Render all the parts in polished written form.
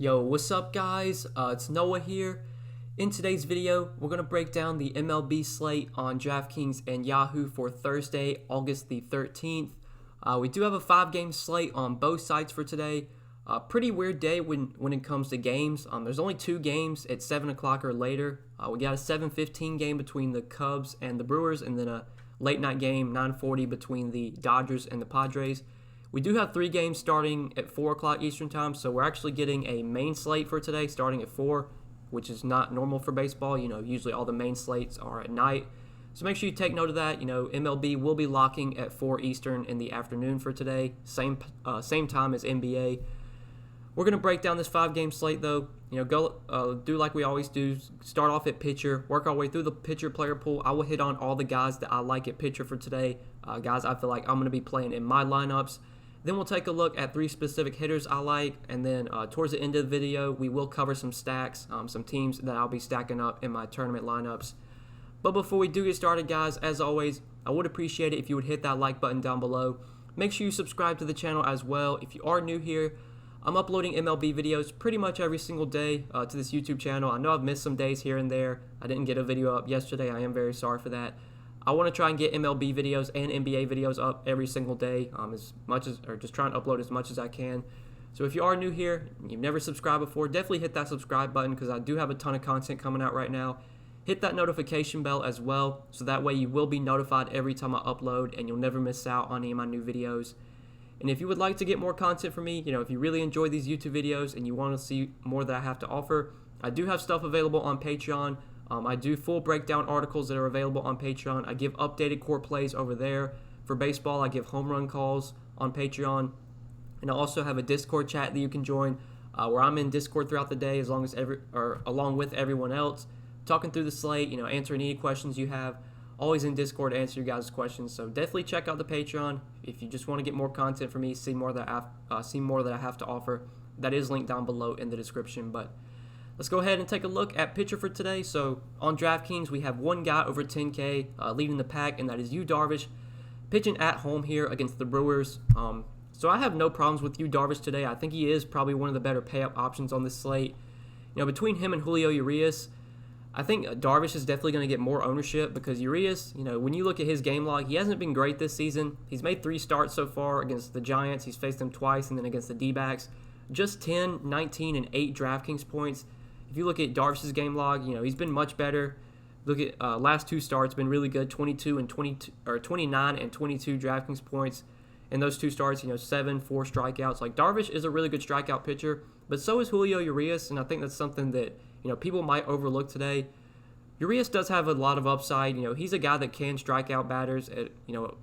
Yo, what's up guys? It's Noah here. In today's video, we're going to break down the MLB slate on Draftkings and Yahoo for Thursday, August the 13th. We do have a 5-game slate on both sites for today. Pretty weird day when it comes to games. There's only 2 games at 7 o'clock or later. We got a 7:15 game between the Cubs and the Brewers, and then a late night game, 9:40, between the Dodgers and the Padres. We do have 3 games starting at 4 o'clock Eastern Time, so we're actually getting a main slate for today starting at 4, which is not normal for baseball. Usually all the main slates are at night. So make sure you take note of that. MLB will be locking at 4 Eastern in the afternoon for today, same time as NBA. We're going to break down this 5-game slate, though. Do like we always do. Start off at pitcher, work our way through the pitcher player pool. I will hit on all the guys that I like at pitcher for today, guys I feel like I'm going to be playing in my lineups. Then we'll take a look at 3 specific hitters I like, and then towards the end of the video, we will cover some stacks, some teams that I'll be stacking up in my tournament lineups. But before we do get started, guys, as always, I would appreciate it if you would hit that like button down below. Make sure you subscribe to the channel as well. If you are new here, I'm uploading MLB videos pretty much every single day to this YouTube channel. I know I've missed some days here and there. I didn't get a video up yesterday. I am very sorry for that. I want to try and get MLB videos and NBA videos up every single day, just trying to upload as much as I can. So if you are new here, you've never subscribed before, definitely hit that subscribe button because I do have a ton of content coming out right now. Hit that notification bell as well, so that way you will be notified every time I upload and you'll never miss out on any of my new videos. And if you would like to get more content from me, if you really enjoy these YouTube videos and you want to see more that I have to offer, I do have stuff available on Patreon. I do full breakdown articles that are available on Patreon. I give updated core plays over there. For baseball, I give home run calls on Patreon. And I also have a Discord chat that you can join where I'm in Discord throughout the day along with everyone else, talking through the slate, answering any questions you have. Always in Discord to answer your guys' questions. So definitely check out the Patreon if you just want to get more content from me, see more that I have to offer. That is linked down below in the description. But let's go ahead and take a look at pitcher for today. So on DraftKings, we have one guy over 10K leading the pack, and that is Yu Darvish, pitching at home here against the Brewers. So I have no problems with Yu Darvish today. I think he is probably one of the better pay-up options on this slate. Between him and Julio Urias, I think Darvish is definitely going to get more ownership because Urias, when you look at his game log, he hasn't been great this season. He's made 3 starts so far against the Giants. He's faced them twice, and then against the D-backs. Just 10, 19, and 8 DraftKings points. If you look at Darvish's game log, he's been much better. Look at last 2 starts, been really good, 29 and 22 DraftKings points. In those 2 starts, 7, 4 strikeouts. Like, Darvish is a really good strikeout pitcher, but so is Julio Urias, and I think that's something that people might overlook today. Urias does have a lot of upside. He's a guy that can strike out batters at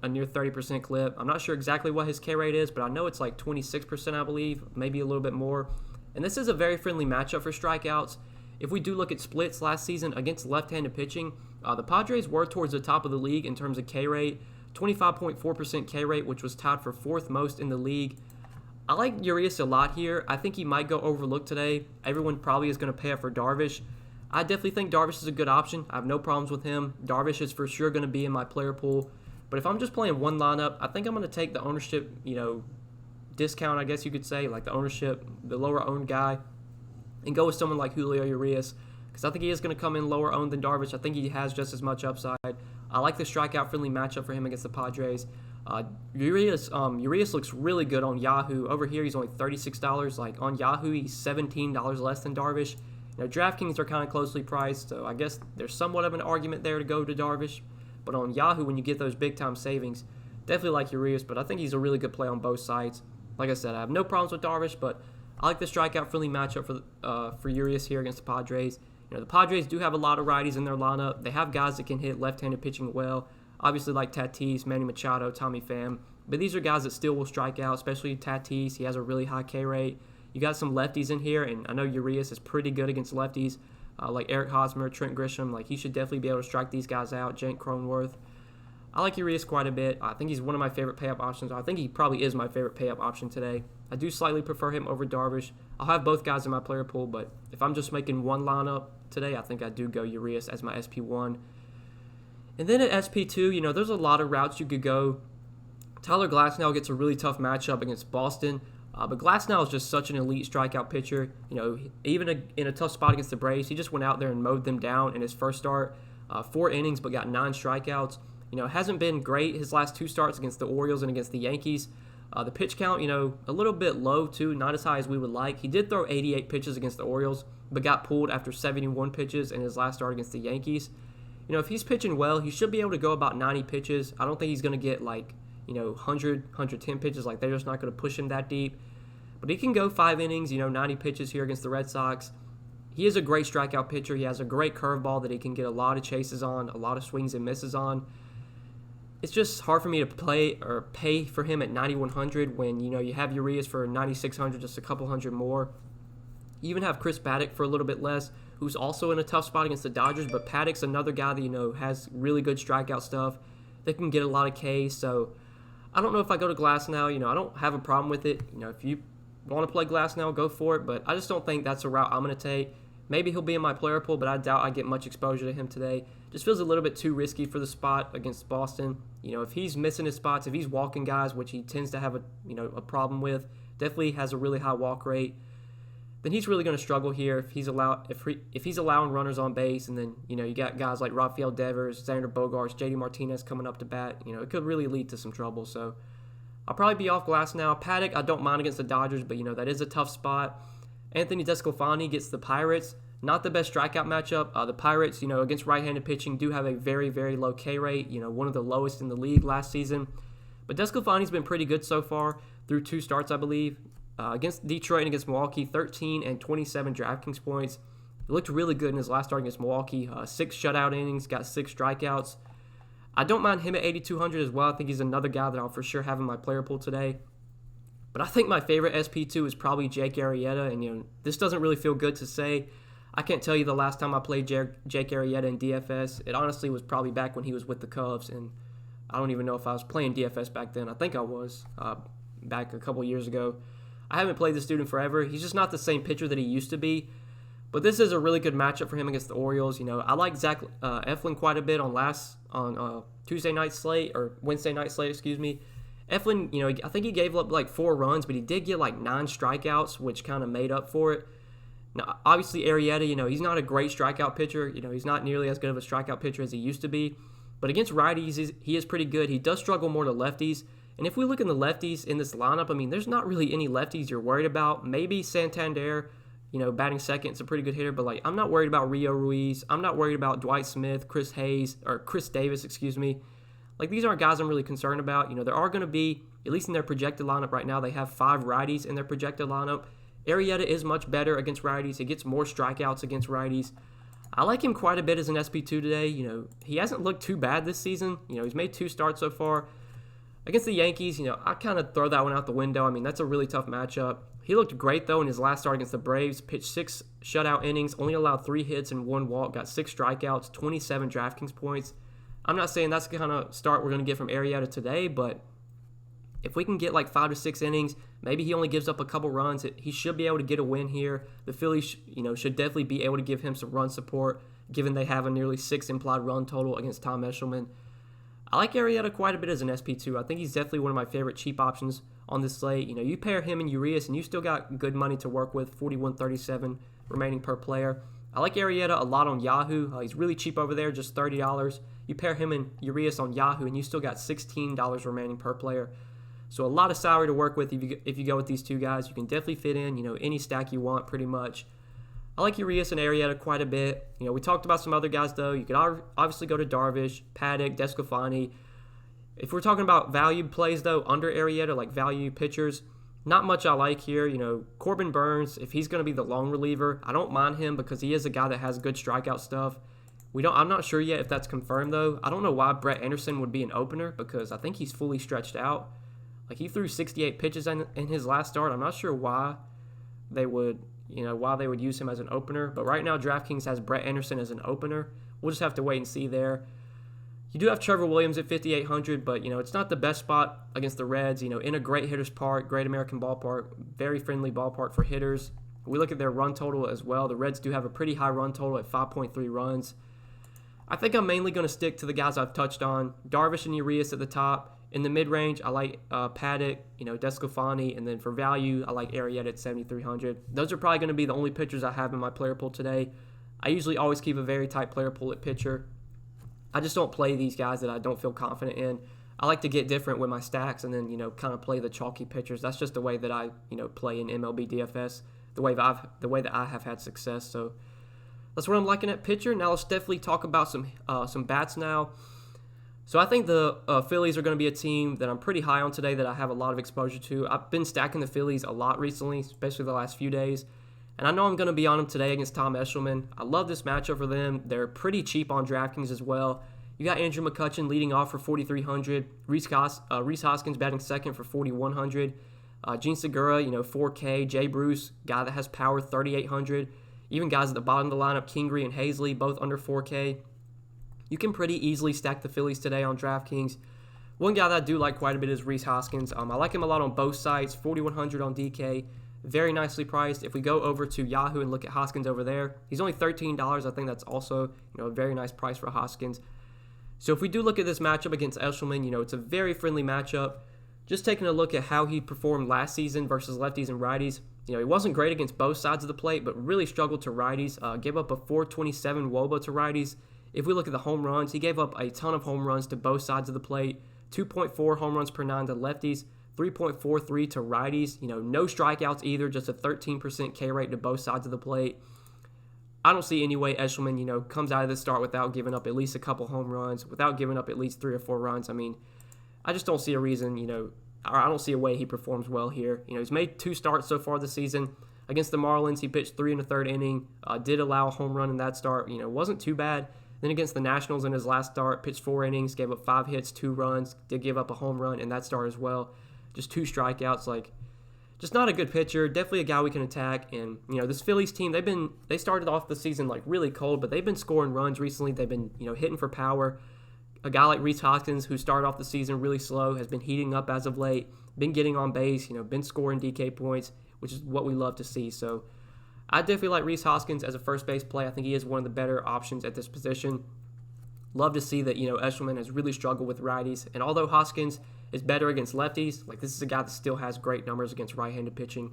a near 30% clip. I'm not sure exactly what his K rate is, but I know it's like 26%, I believe, maybe a little bit more. And this is a very friendly matchup for strikeouts. If we do look at splits last season against left-handed pitching, the Padres were towards the top of the league in terms of K rate, 25.4% K rate, which was tied for 4th most in the league. I like Urias a lot here. I think he might go overlooked today. Everyone probably is going to pay up for Darvish. I definitely think Darvish is a good option. I have no problems with him. Darvish is for sure going to be in my player pool. But if I'm just playing one lineup, I think I'm going to take the ownership, discount, I guess you could say, like the ownership, the lower owned guy, and go with someone like Julio Urias because I think he is going to come in lower owned than Darvish. I think he has just as much upside. I like the strikeout friendly matchup for him against the Padres. Urias looks really good on Yahoo. Over here, he's only $36. Like on Yahoo, he's $17 less than Darvish. DraftKings are kind of closely priced, so I guess there's somewhat of an argument there to go to Darvish. But on Yahoo, when you get those big time savings, definitely like Urias. But I think he's a really good play on both sides. Like I said, I have no problems with Darvish, but I like the strikeout friendly matchup for Urias here against the Padres. The Padres do have a lot of righties in their lineup. They have guys that can hit left-handed pitching well. Obviously, like Tatis, Manny Machado, Tommy Pham. But these are guys that still will strike out, especially Tatis. He has a really high K rate. You got some lefties in here, and I know Urias is pretty good against lefties, like Eric Hosmer, Trent Grisham. Like, he should definitely be able to strike these guys out. Jake Cronenworth. I like Urias quite a bit. I think he's one of my favorite pay-up options. I think he probably is my favorite pay-up option today. I do slightly prefer him over Darvish. I'll have both guys in my player pool, but if I'm just making one lineup today, I think I do go Urias as my SP1. And then at SP2, there's a lot of routes you could go. Tyler Glasnow gets a really tough matchup against Boston. But Glasnow is just such an elite strikeout pitcher. Even in a tough spot against the Braves, he just went out there and mowed them down in his first start. 4 innings, but got 9 strikeouts. Hasn't been great his last 2 starts against the Orioles and against the Yankees. The pitch count, a little bit low too, not as high as we would like. He did throw 88 pitches against the Orioles, but got pulled after 71 pitches in his last start against the Yankees. If he's pitching well, he should be able to go about 90 pitches. I don't think he's going to get 100, 110 pitches. They're just not going to push him that deep. But he can go 5 innings, 90 pitches here against the Red Sox. He is a great strikeout pitcher. He has a great curveball that he can get a lot of chases on, a lot of swings and misses on. It's just hard for me to play or pay for him at 9,100 when, you have Urias for 9,600, just a couple hundred more. You even have Chris Paddock for a little bit less, who's also in a tough spot against the Dodgers, but Paddock's another guy that, has really good strikeout stuff that can get a lot of Ks. So I don't know if I go to Glasnow. I don't have a problem with it. If you want to play Glasnow, go for it, but I just don't think that's a route I'm going to take. Maybe he'll be in my player pool, but I doubt I get much exposure to him today. Just feels a little bit too risky for the spot against Boston. If he's missing his spots, if he's walking guys, which he tends to have a problem with, definitely has a really high walk rate, then he's really going to struggle here if he's allowing runners on base. And then you got guys like Rafael Devers, Xander Bogaerts, JD Martinez coming up to bat. It could really lead to some trouble. So I'll probably be off Glasnow. Paddock, I don't mind against the Dodgers, but that is a tough spot. Anthony Desclafani gets the Pirates. Not the best strikeout matchup. The Pirates, against right-handed pitching, do have a very, very low K rate. One of the lowest in the league last season. But Desclafani's been pretty good so far through 2 starts, I believe. Against Detroit and against Milwaukee, 13 and 27 Draftkings points. He looked really good in his last start against Milwaukee. 6 shutout innings, got 6 strikeouts. I don't mind him at 8,200 as well. I think he's another guy that I'll for sure have in my player pool today. But I think my favorite SP2 is probably Jake Arrieta, and this doesn't really feel good to say. I can't tell you the last time I played Jake Arrieta in DFS. It honestly was probably back when he was with the Cubs, and I don't even know if I was playing DFS back then. I think I was back a couple years ago. I haven't played this dude in forever. He's just not the same pitcher that he used to be. But this is a really good matchup for him against the Orioles. I like Zach Eflin quite a bit on Tuesday night slate, or Wednesday night slate, excuse me. Eflin, I think he gave up 4 runs, but he did get 9 strikeouts, which kind of made up for it. Now, obviously, Arrieta, he's not a great strikeout pitcher. He's not nearly as good of a strikeout pitcher as he used to be. But against righties, he is pretty good. He does struggle more to lefties. And if we look in the lefties in this lineup, there's not really any lefties you're worried about. Maybe Santander, batting second, is a pretty good hitter. But, I'm not worried about Rio Ruiz. I'm not worried about Dwight Smith, Chris Davis, excuse me. These aren't guys I'm really concerned about. There are going to be, at least in their projected lineup right now, they have 5 righties in their projected lineup. Arrieta is much better against righties. He gets more strikeouts against righties. I like him quite a bit as an SP2 today. He hasn't looked too bad this season. He's made 2 starts so far. Against the Yankees, I kind of throw that one out the window. That's a really tough matchup. He looked great, though, in his last start against the Braves. Pitched 6 shutout innings, only allowed 3 hits and 1 walk, got 6 strikeouts, 27 Draftkings points. I'm not saying that's the kind of start we're going to get from Arrieta today, but if we can get 5 to 6 innings, maybe he only gives up a couple runs, he should be able to get a win here. The Phillies, should definitely be able to give him some run support, given they have a nearly 6 implied run total against Tom Eshelman. I like Arrieta quite a bit as an SP2. I think he's definitely one of my favorite cheap options on this slate. You pair him and Urias, and you still got good money to work with, 41.37 remaining per player. I like Arrieta a lot on Yahoo. He's really cheap over there, just $30. You pair him and Urias on Yahoo, and you still got $16 remaining per player. So a lot of salary to work with if you go with these 2 guys. You can definitely fit in, any stack you want pretty much. I like Urias and Arrieta quite a bit. We talked about some other guys, though. You could obviously go to Darvish, Paddock, Desclafani. If we're talking about value plays, though, under Arrieta, value pitchers, not much I like here. Corbin Burns, if he's going to be the long reliever, I don't mind him because he is a guy that has good strikeout stuff. I'm not sure yet if that's confirmed, though. I don't know why Brett Anderson would be an opener because I think he's fully stretched out. He threw 68 pitches in his last start. I'm not sure why they would use him as an opener. But right now, DraftKings has Brett Anderson as an opener. We'll just have to wait and see there. You do have Trevor Williams at 5,800, but, it's not the best spot against the Reds. In a great hitter's park, great American ballpark, very friendly ballpark for hitters. We look at their run total as well. The Reds do have a pretty high run total at 5.3 runs. I think I'm mainly going to stick to the guys I've touched on. Darvish and Urias at the top, In the mid-range, I like Paddock, Desclafani, and then for value, I like Arrieta at 7,300. Those are probably going to be the only pitchers I have in my player pool today. I usually always keep a very tight player pool at pitcher. I just don't play these guys that I don't feel confident in. I like to get different with my stacks and then, kind of play the chalky pitchers. That's just the way that I, play in MLB DFS, the way that I have had success. So that's what I'm liking at pitcher. Now let's definitely talk about some bats now. So I think the Phillies are going to be a team that I'm pretty high on today that I have a lot of exposure to. I've been stacking the Phillies a lot recently, especially the last few days. And I know I'm going to be on them today against Tom Eshelman. I love this matchup for them. They're pretty cheap on Draftkings as well. You got Andrew McCutchen leading off for 4,300. Rhys Hoskins batting second for 4,100. Gene Segura, 4K. Jay Bruce, guy that has power, 3,800. Even guys at the bottom of the lineup, Kingery and Hazley, both under 4K. You can pretty easily stack the Phillies today on DraftKings. One guy that I do like quite a bit is Rhys Hoskins. I like him a lot on both sides, 4,100 on DK. Very nicely priced. If we go over to Yahoo and look at Hoskins over there, he's only $13. I think that's also a very nice price for Hoskins. So if we do look at this matchup against Eshelman, it's a very friendly matchup. Just taking a look at how he performed last season versus lefties and righties. He wasn't great against both sides of the plate, but really struggled to righties. Gave up a 427 WOBA to righties. If we look at the home runs, he gave up a ton of home runs to both sides of the plate. 2.4 home runs per 9 to lefties. 3.43 to righties. No strikeouts either, just a 13% K rate to both sides of the plate. I don't see any way Eshelman, comes out of this start without giving up at least a couple home runs, without giving up at least 3 or 4 runs. I just don't see a reason, or I don't see a way he performs well here. He's made 2 starts so far this season. Against the Marlins, he pitched 3 1/3 inning, did allow a home run in that start. Wasn't too bad. Then against the Nationals in his last start, pitched 4 innings, gave up 5 hits, 2 runs, did give up a home run in that start as well. Just 2 strikeouts, just not a good pitcher. Definitely a guy we can attack. And this Phillies team, they started off the season really cold, but they've been scoring runs recently. They've been hitting for power. A guy like Rhys Hoskins, who started off the season really slow, has been heating up as of late. Been getting on base. Been scoring DK points, which is what we love to see. So I definitely like Rhys Hoskins as a first base play. I think he is one of the better options at this position. Love to see that, Eshelman has really struggled with righties. And although Hoskins is better against lefties, this is a guy that still has great numbers against right-handed pitching.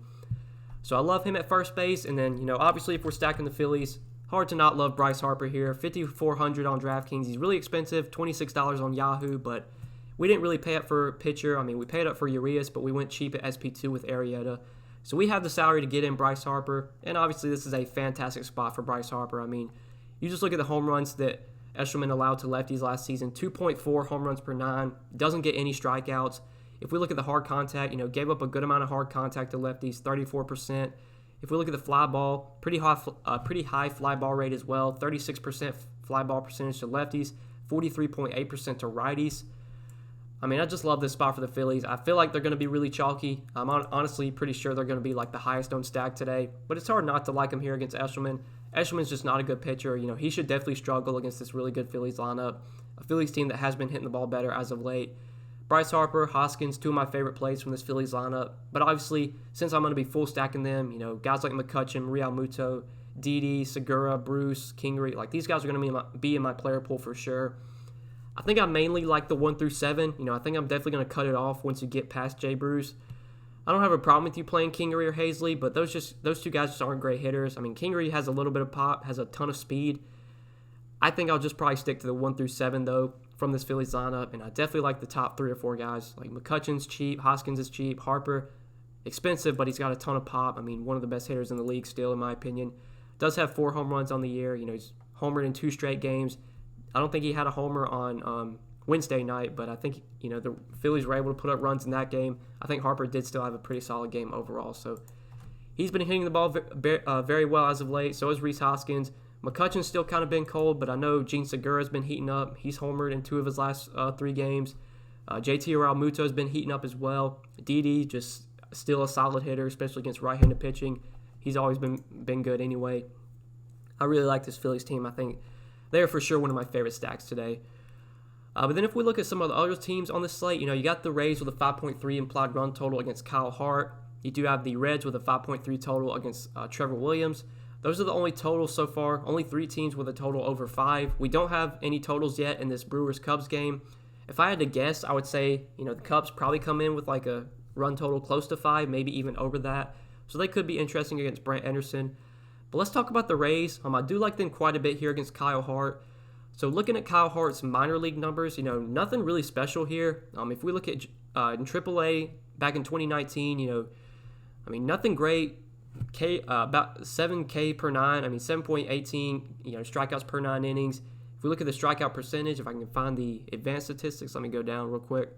So I love him at first base. And then, obviously if we're stacking the Phillies, hard to not love Bryce Harper here. 5,400 on DraftKings. He's really expensive, $26 on Yahoo, but we didn't really pay up for pitcher. We paid up for Urias, but we went cheap at SP2 with Arrieta. So we have the salary to get in Bryce Harper. And obviously this is a fantastic spot for Bryce Harper. You just look at the home runs that Eshelman allowed to lefties last season, 2.4 home runs per 9, doesn't get any strikeouts. If we look at the hard contact, gave up a good amount of hard contact to lefties, 34%. If we look at the fly ball, pretty high fly ball rate as well, 36% fly ball percentage to lefties, 43.8% to righties. I just love this spot for the Phillies. I feel like they're going to be really chalky. I'm honestly pretty sure they're going to be the highest owned stack today, but it's hard not to like them here against Eshelman. Eshelman's just not a good pitcher. He should definitely struggle against this really good Phillies lineup. A Phillies team that has been hitting the ball better as of late. Bryce Harper, Hoskins, 2 of my favorite plays from this Phillies lineup. But obviously, since I'm going to be full stacking them, guys like McCutchen, Realmuto, Didi, Segura, Bruce, Kingery, these guys are going to be in my player pool for sure. I think I mainly like the 1 through 7. I think I'm definitely going to cut it off once you get past Jay Bruce. I don't have a problem with you playing Kingery or Hazley, but those 2 guys just aren't great hitters. Kingery has a little bit of pop, has a ton of speed. I think I'll just probably stick to the 1 through 7, though, from this Phillies lineup, and I definitely like the top 3 or 4 guys. McCutchen's cheap, Hoskins is cheap, Harper, expensive, but he's got a ton of pop. One of the best hitters in the league still, in my opinion. Does have 4 home runs on the year. He's homered in 2 straight games. I don't think he had a homer on Wednesday night, but I think, the Phillies were able to put up runs in that game. I think Harper did still have a pretty solid game overall. So he's been hitting the ball very well as of late. So is Rhys Hoskins. McCutchen's still kind of been cold, but I know Gene Segura's been heating up. He's homered in 2 of his last 3 games. JT Realmuto's been heating up as well. Didi, just still a solid hitter, especially against right-handed pitching. He's always been good anyway. I really like this Phillies team. I think they're for sure one of my favorite stacks today. But then if we look at some of the other teams on the slate, you got the Rays with a 5.3 implied run total against Kyle Hart. You do have the Reds with a 5.3 total against Trevor Williams. Those are the only totals so far. Only 3 teams with a total over 5. We don't have any totals yet in this Brewers-Cubs game. If I had to guess, I would say, the Cubs probably come in with like a run total close to 5, maybe even over that. So they could be interesting against Brett Anderson. But let's talk about the Rays. I do like them quite a bit here against Kyle Hart. So looking at Kyle Hart's minor league numbers, nothing really special here. If we look at in AAA back in 2019, nothing great. About 7K per 9. 7.18. Strikeouts per 9 innings. If we look at the strikeout percentage, if I can find the advanced statistics, let me go down real quick.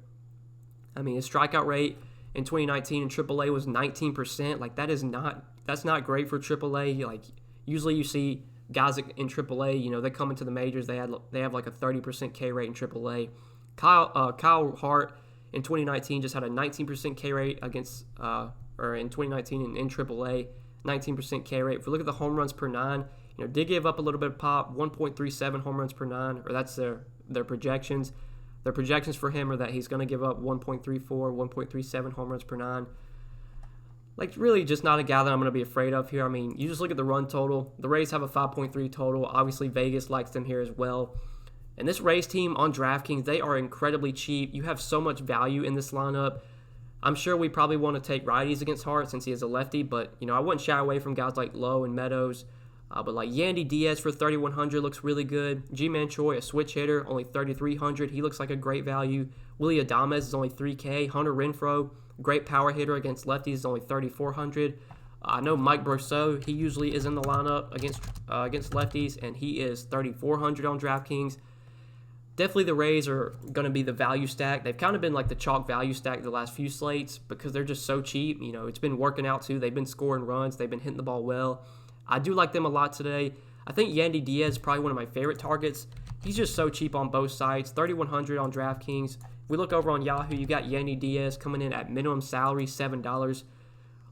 His strikeout rate in 2019 in AAA was 19%. That's not great for AAA. Usually you see guys in AAA, they come into the majors, they have like a 30% K rate in AAA. Kyle Hart in 2019 just had a 19% K rate against in 2019 in AAA, 19% K rate. If we look at the home runs per 9, did give up a little bit of pop, 1.37 home runs per 9, or that's their projections. Their projections for him are that he's going to give up 1.34, 1.37 home runs per 9. Really just not a guy that I'm going to be afraid of here. You just look at the run total. The Rays have a 5.3 total. Obviously, Vegas likes them here as well. And this Rays team on DraftKings, they are incredibly cheap. You have so much value in this lineup. I'm sure we probably want to take righties against Hart since he is a lefty, but, I wouldn't shy away from guys like Lowe and Meadows. But Yandy Diaz for 3,100 looks really good. G-Man Choi, a switch hitter, only 3,300. He looks like a great value. Willie Adames is only 3K. Hunter Renfroe, great power hitter against lefties, is only 3,400. I know Mike Brousseau, he usually is in the lineup against lefties, and he is 3,400 on DraftKings. Definitely the Rays are going to be the value stack. They've kind of been like the chalk value stack the last few slates because they're just so cheap. It's been working out too. They've been scoring runs. They've been hitting the ball well. I do like them a lot today. I think Yandy Diaz is probably one of my favorite targets. He's just so cheap on both sides, 3,100 on DraftKings. If we look over on Yahoo, you got Yandy Diaz coming in at minimum salary, $7.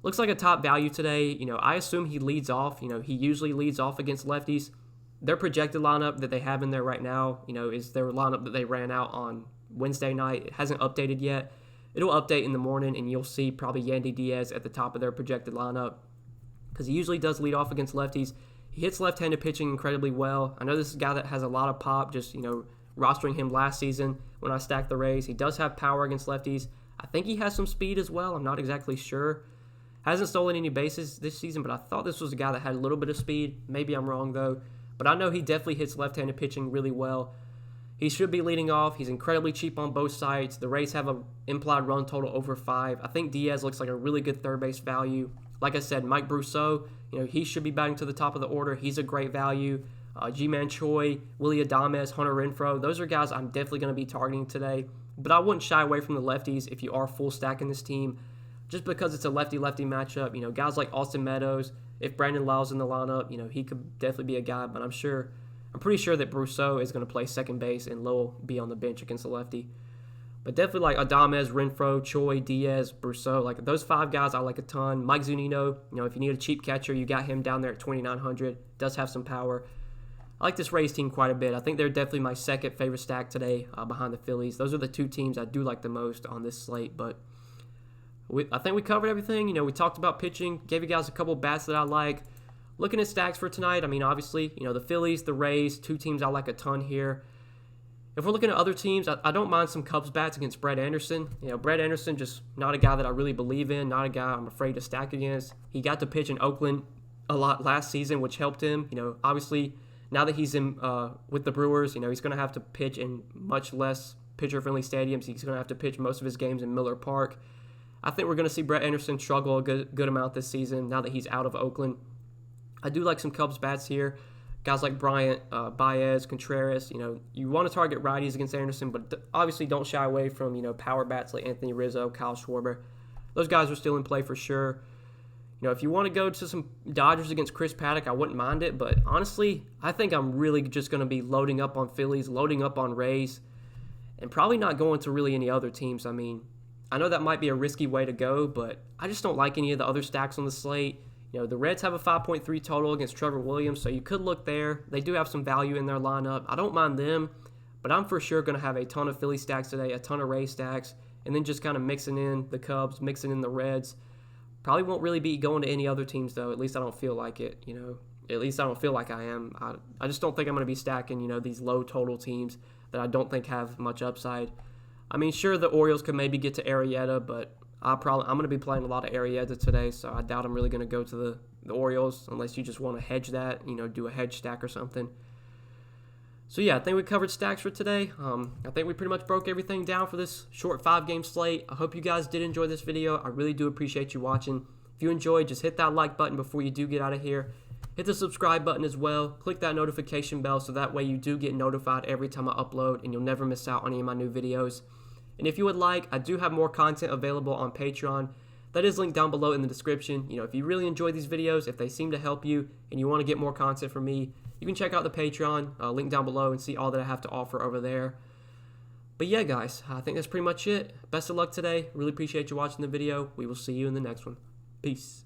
Looks like a top value today. I assume he leads off. He usually leads off against lefties. Their projected lineup that they have in there right now, is their lineup that they ran out on Wednesday night. It hasn't updated yet. It'll update in the morning, and you'll see probably Yandy Diaz at the top of their projected lineup because he usually does lead off against lefties. He hits left-handed pitching incredibly well. I know this is a guy that has a lot of pop, just, rostering him last season when I stacked the Rays. He does have power against lefties. I think he has some speed as well. I'm not exactly sure. Hasn't stolen any bases this season, but I thought this was a guy that had a little bit of speed. Maybe I'm wrong, though. But I know he definitely hits left-handed pitching really well. He should be leading off. He's incredibly cheap on both sides. The Rays have an implied run total over 5. I think Diaz looks like a really good third base value. Like I said, Mike Brousseau, he should be batting to the top of the order. He's a great value. G-Man Choi, Willie Adames, Hunter Renfroe, those are guys I'm definitely going to be targeting today. But I wouldn't shy away from the lefties if you are full stacking this team, just because it's a lefty-lefty matchup. Guys like Austin Meadows, if Brandon Lyle's in the lineup, he could definitely be a guy. But I'm pretty sure that Brousseau is going to play second base and Lowe will be on the bench against the lefty. But definitely like Adames, Renfroe, Choi, Diaz, Brousseau, those 5 guys I like a ton. Mike Zunino, if you need a cheap catcher, you got him down there at 2,900. Does have some power. I like this Rays team quite a bit. I think they're definitely my second favorite stack today behind the Phillies. Those are the 2 teams I do like the most on this slate. But I think we covered everything. We talked about pitching, gave you guys a couple bats that I like. Looking at stacks for tonight, obviously, the Phillies, the Rays, 2 teams I like a ton here. If we're looking at other teams, I don't mind some Cubs bats against Brett Anderson. Brett Anderson, just not a guy that I really believe in, not a guy I'm afraid to stack against. He got to pitch in Oakland a lot last season, which helped him. Obviously, now that he's in with the Brewers, he's going to have to pitch in much less pitcher-friendly stadiums. He's going to have to pitch most of his games in Miller Park. I think we're going to see Brett Anderson struggle a good amount this season now that he's out of Oakland. I do like some Cubs bats here. Guys like Bryant, Baez, Contreras, you want to target righties against Anderson, but obviously don't shy away from, power bats like Anthony Rizzo, Kyle Schwarber. Those guys are still in play for sure. If you want to go to some Dodgers against Chris Paddock, I wouldn't mind it, but honestly, I think I'm really just going to be loading up on Phillies, loading up on Rays, and probably not going to really any other teams. I know that might be a risky way to go, but I just don't like any of the other stacks on the slate. The Reds have a 5.3 total against Trevor Williams, so you could look there. They do have some value in their lineup. I don't mind them, but I'm for sure going to have a ton of Philly stacks today, a ton of Rays stacks, and then just kind of mixing in the Cubs, mixing in the Reds. Probably won't really be going to any other teams, though. At least I don't feel like it, At least I don't feel like I am. I just don't think I'm going to be stacking, these low total teams. that I don't think have much upside. I mean, sure, the Orioles could maybe get to Arrieta, but I'm going to be playing a lot of Arrieta today, so I doubt I'm really going to go to the Orioles unless you just want to hedge that, do a hedge stack or something. So yeah, I think we covered stacks for today. I think we pretty much broke everything down for this short 5-game slate. I hope you guys did enjoy this video. I really do appreciate you watching. If you enjoyed, just hit that like button before you do get out of here. Hit the subscribe button as well. Click that notification bell so that way you do get notified every time I upload and you'll never miss out on any of my new videos. And if you would like, I do have more content available on Patreon. That is linked down below in the description. If you really enjoy these videos, if they seem to help you and you want to get more content from me, you can check out the Patreon, link down below, and see all that I have to offer over there. But yeah, guys, I think that's pretty much it. Best of luck today. Really appreciate you watching the video. We will see you in the next one. Peace.